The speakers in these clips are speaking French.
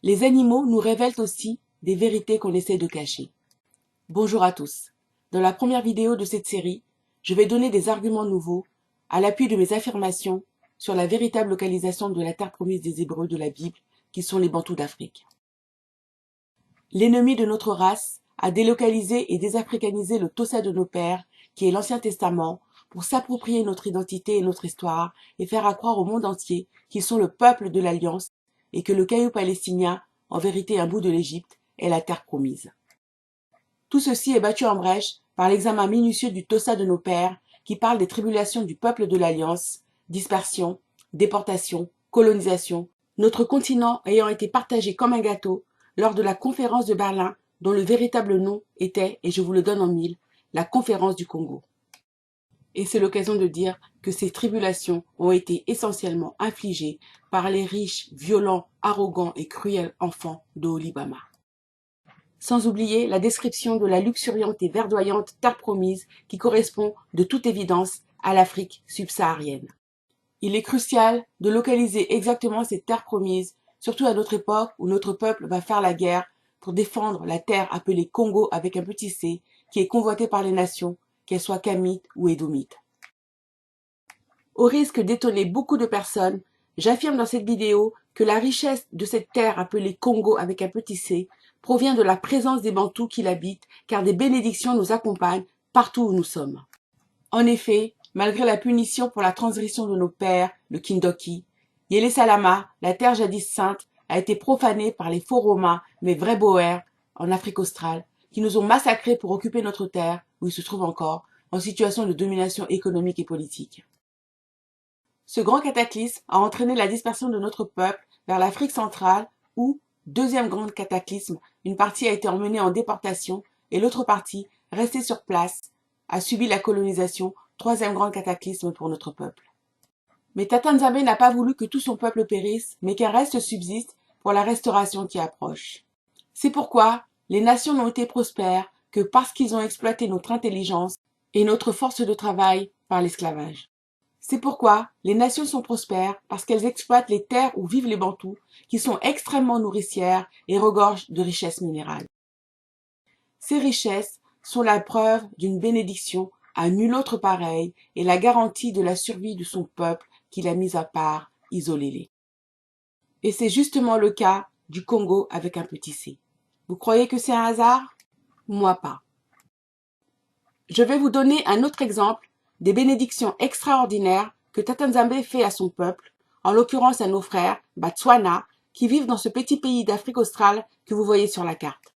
Les animaux nous révèlent aussi des vérités qu'on essaie de cacher. Bonjour à tous. Dans la première vidéo de cette série, je vais donner des arguments nouveaux à l'appui de mes affirmations sur la véritable localisation de la terre promise des Hébreux de la Bible, qui sont les Bantous d'Afrique. L'ennemi de notre race a délocalisé et désafricanisé le Tossa de nos pères, qui est l'Ancien Testament, pour s'approprier notre identité et notre histoire et faire accroire au monde entier qu'ils sont le peuple de l'Alliance et que le caillou palestinien, en vérité un bout de l'Égypte, est la terre promise. Tout ceci est battu en brèche par l'examen minutieux du Tossa de nos pères qui parle des tribulations du peuple de l'Alliance, dispersion, déportation, colonisation, notre continent ayant été partagé comme un gâteau lors de la conférence de Berlin dont le véritable nom était, et je vous le donne en mille, la conférence du Congo. Et c'est l'occasion de dire que ces tribulations ont été essentiellement infligées par les riches, violents, arrogants et cruels enfants de Olibama. Sans oublier la description de la luxuriante et verdoyante terre promise qui correspond de toute évidence à l'Afrique subsaharienne. Il est crucial de localiser exactement cette terre promise, surtout à notre époque où notre peuple va faire la guerre pour défendre la terre appelée Congo avec un petit c, qui est convoitée par les nations, qu'elles soient kamites ou édomites. Au risque d'étonner beaucoup de personnes, j'affirme dans cette vidéo que la richesse de cette terre appelée Congo avec un petit c provient de la présence des Bantous qui l'habitent, car des bénédictions nous accompagnent partout où nous sommes. En effet, malgré la punition pour la transgression de nos pères, le Kindoki, Yélé Salama, la terre jadis sainte, a été profanée par les faux Romains, mais vrais Boers, en Afrique australe, qui nous ont massacrés pour occuper notre terre, où ils se trouvent encore, en situation de domination économique et politique. Ce grand cataclysme a entraîné la dispersion de notre peuple vers l'Afrique centrale où, deuxième grand cataclysme, une partie a été emmenée en déportation et l'autre partie, restée sur place, a subi la colonisation, troisième grand cataclysme pour notre peuple. Mais Tata Nzambe n'a pas voulu que tout son peuple périsse, mais qu'un reste subsiste pour la restauration qui approche. C'est pourquoi les nations n'ont été prospères que parce qu'ils ont exploité notre intelligence et notre force de travail par l'esclavage. C'est pourquoi les nations sont prospères parce qu'elles exploitent les terres où vivent les Bantous, qui sont extrêmement nourricières et regorgent de richesses minérales. Ces richesses sont la preuve d'une bénédiction à nul autre pareil et la garantie de la survie de son peuple qu'il a mis à part, isolé-les. Et c'est justement le cas du Congo avec un petit c. Vous croyez que c'est un hasard? Moi pas. Je vais vous donner un autre exemple des bénédictions extraordinaires que Tata Nzambe fait à son peuple, en l'occurrence à nos frères Batswana, qui vivent dans ce petit pays d'Afrique australe que vous voyez sur la carte.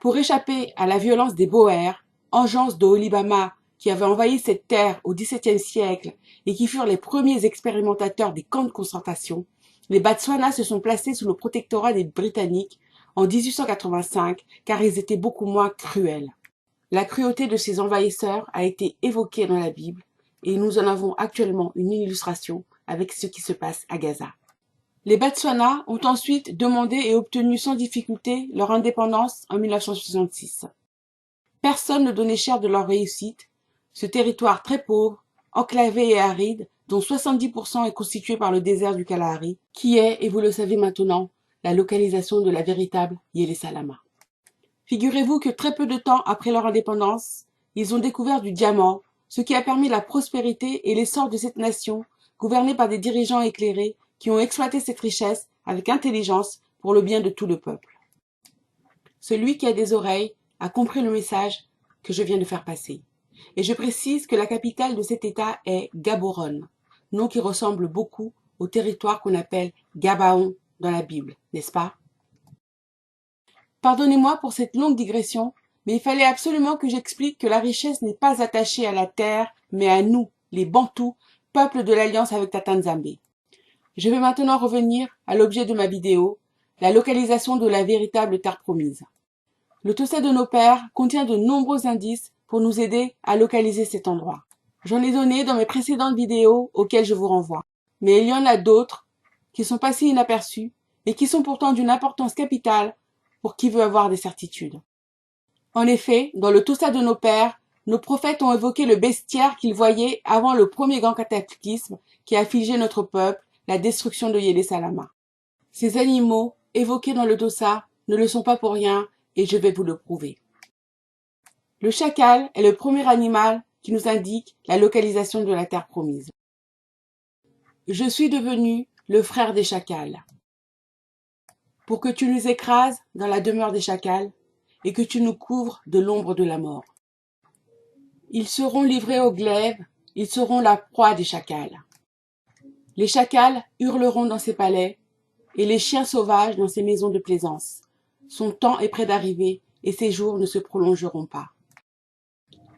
Pour échapper à la violence des Boers, engeance de Olibama qui avaient envahi cette terre au XVIIe siècle et qui furent les premiers expérimentateurs des camps de concentration, les Batswana se sont placés sous le protectorat des Britanniques en 1885 car ils étaient beaucoup moins cruels. La cruauté de ces envahisseurs a été évoquée dans la Bible et nous en avons actuellement une illustration avec ce qui se passe à Gaza. Les Batswana ont ensuite demandé et obtenu sans difficulté leur indépendance en 1966. Personne ne donnait cher de leur réussite. Ce territoire très pauvre, enclavé et aride, dont 70% est constitué par le désert du Kalahari, qui est, et vous le savez maintenant, la localisation de la véritable Yélé Salama. Figurez-vous que très peu de temps après leur indépendance, ils ont découvert du diamant, ce qui a permis la prospérité et l'essor de cette nation, gouvernée par des dirigeants éclairés qui ont exploité cette richesse avec intelligence pour le bien de tout le peuple. Celui qui a des oreilles a compris le message que je viens de faire passer. Et je précise que la capitale de cet État est Gaborone, nom qui ressemble beaucoup au territoire qu'on appelle Gabaon dans la Bible, n'est-ce pas? Pardonnez-moi pour cette longue digression, mais il fallait absolument que j'explique que la richesse n'est pas attachée à la terre, mais à nous, les Bantous, peuple de l'Alliance avec Tata Nzambe. Je vais maintenant revenir à l'objet de ma vidéo, la localisation de la véritable terre promise. Le Tossa de nos pères contient de nombreux indices pour nous aider à localiser cet endroit. J'en ai donné dans mes précédentes vidéos auxquelles je vous renvoie. Mais il y en a d'autres qui sont passés inaperçus et qui sont pourtant d'une importance capitale pour qui veut avoir des certitudes. En effet, dans le Tossa de nos pères, nos prophètes ont évoqué le bestiaire qu'ils voyaient avant le premier grand cataclysme qui a affligé notre peuple, la destruction de Yélé Salama. Ces animaux évoqués dans le Tossa ne le sont pas pour rien et je vais vous le prouver. Le chacal est le premier animal qui nous indique la localisation de la terre promise. Je suis devenu le frère des chacals. Pour que tu nous écrases dans la demeure des chacals et que tu nous couvres de l'ombre de la mort. Ils seront livrés au glaive, ils seront la proie des chacals. Les chacals hurleront dans ses palais et les chiens sauvages dans ses maisons de plaisance. Son temps est près d'arriver et ses jours ne se prolongeront pas.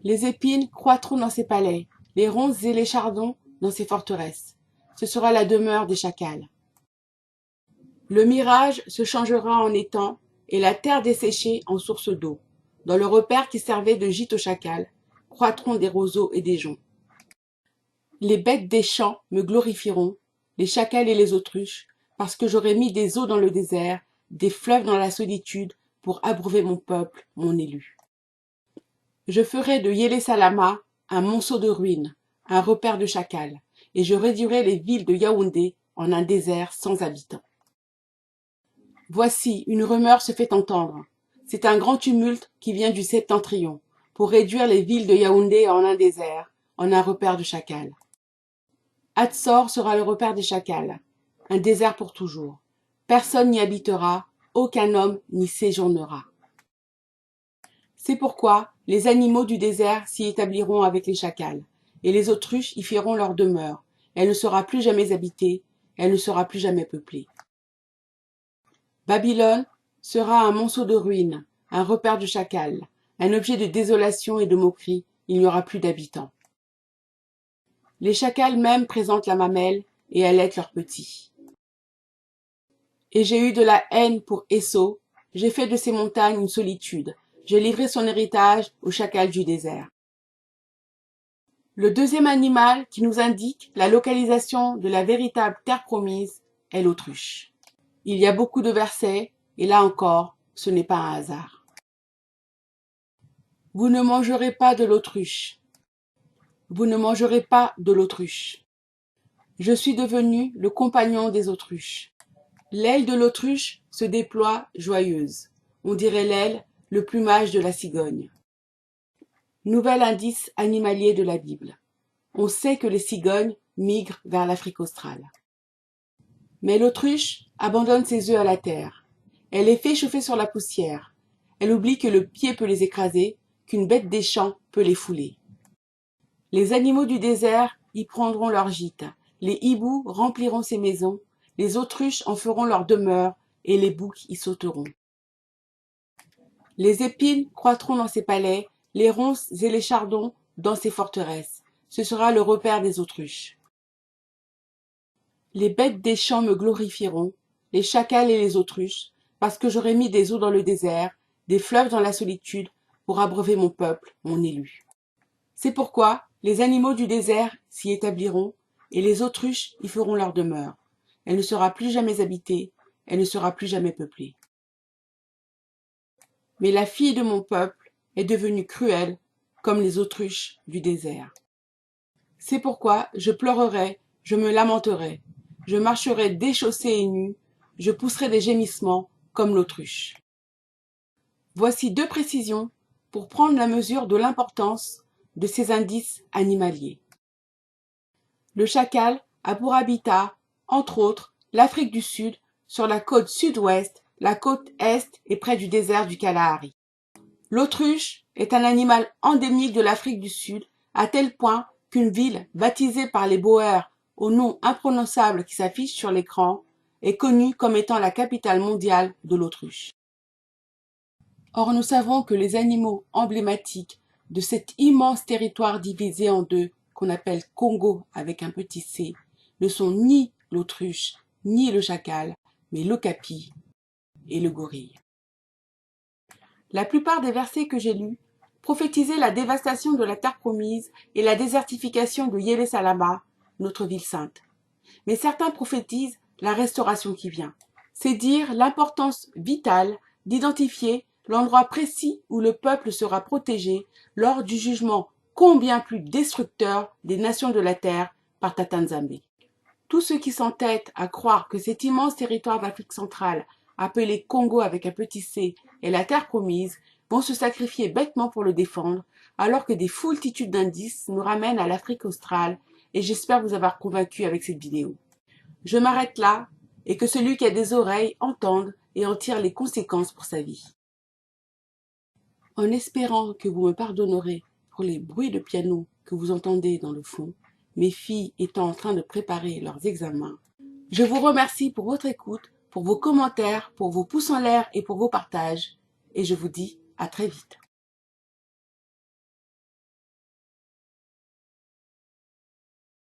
Les épines croîtront dans ses palais, les ronces et les chardons dans ses forteresses. Ce sera la demeure des chacals. Le mirage se changera en étang et la terre desséchée en source d'eau. Dans le repaire qui servait de gîte aux chacals, croîtront des roseaux et des joncs. Les bêtes des champs me glorifieront, les chacals et les autruches, parce que j'aurai mis des eaux dans le désert, des fleuves dans la solitude, pour abreuver mon peuple, mon élu. Je ferai de Yélé Salama un monceau de ruines, un repère de chacals, et je réduirai les villes de Yaoundé en un désert sans habitants. Voici, une rumeur se fait entendre. C'est un grand tumulte qui vient du septentrion, pour réduire les villes de Yaoundé en un désert, en un repère de chacals. Hatsor sera le repère des chacals, un désert pour toujours. Personne n'y habitera, aucun homme n'y séjournera. C'est pourquoi les animaux du désert s'y établiront avec les chacals, et les autruches y firont leur demeure. Elle ne sera plus jamais habitée, elle ne sera plus jamais peuplée. Babylone sera un monceau de ruines, un repère de chacals, un objet de désolation et de moquerie, il n'y aura plus d'habitants. Les chacals même présentent la mamelle et allaitent leurs petits. Et j'ai eu de la haine pour Esso, j'ai fait de ces montagnes une solitude, j'ai livré son héritage aux chacals du désert. Le deuxième animal qui nous indique la localisation de la véritable terre promise est l'autruche. Il y a beaucoup de versets, et là encore, ce n'est pas un hasard. Vous ne mangerez pas de l'autruche. Vous ne mangerez pas de l'autruche. Je suis devenu le compagnon des autruches. L'aile de l'autruche se déploie joyeuse. On dirait l'aile, le plumage de la cigogne. Nouvel indice animalier de la Bible. On sait que les cigognes migrent vers l'Afrique australe. Mais l'autruche abandonne ses œufs à la terre. Elle les fait chauffer sur la poussière. Elle oublie que le pied peut les écraser, qu'une bête des champs peut les fouler. Les animaux du désert y prendront leur gîte. Les hiboux rempliront ses maisons. Les autruches en feront leur demeure et les boucs y sauteront. Les épines croîtront dans ses palais, les ronces et les chardons dans ses forteresses. Ce sera le repère des autruches. Les bêtes des champs me glorifieront, les chacals et les autruches, parce que j'aurai mis des eaux dans le désert, des fleuves dans la solitude, pour abreuver mon peuple, mon élu. C'est pourquoi les animaux du désert s'y établiront, et les autruches y feront leur demeure. Elle ne sera plus jamais habitée, elle ne sera plus jamais peuplée. Mais la fille de mon peuple est devenue cruelle, comme les autruches du désert. C'est pourquoi je pleurerai, je me lamenterai, je marcherai déchaussée et nue, je pousserai des gémissements comme l'autruche. Voici deux précisions pour prendre la mesure de l'importance de ces indices animaliers. Le chacal a pour habitat, entre autres, l'Afrique du Sud, sur la côte sud-ouest, la côte est et près du désert du Kalahari. L'autruche est un animal endémique de l'Afrique du Sud, à tel point qu'une ville baptisée par les Boers au nom imprononçable qui s'affiche sur l'écran est connue comme étant la capitale mondiale de l'autruche. Or nous savons que les animaux emblématiques de cet immense territoire divisé en deux, qu'on appelle Congo avec un petit c, ne sont ni l'autruche, ni le chacal, mais l'okapi et le gorille. La plupart des versets que j'ai lus prophétisaient la dévastation de la terre promise et la désertification de Yélé Salama, notre ville sainte. Mais certains prophétisent la restauration qui vient. C'est dire l'importance vitale d'identifier l'endroit précis où le peuple sera protégé lors du jugement combien plus destructeur des nations de la terre par Tata Nzambe. Tous ceux qui s'entêtent à croire que cet immense territoire d'Afrique centrale appelé Congo avec un petit C et la terre promise, vont se sacrifier bêtement pour le défendre, alors que des foultitudes d'indices nous ramènent à l'Afrique australe, et j'espère vous avoir convaincu avec cette vidéo. Je m'arrête là, et que celui qui a des oreilles entende et en tire les conséquences pour sa vie. En espérant que vous me pardonnerez pour les bruits de piano que vous entendez dans le fond, mes filles étant en train de préparer leurs examens, je vous remercie pour votre écoute, pour vos commentaires, pour vos pouces en l'air et pour vos partages, et je vous dis à très vite.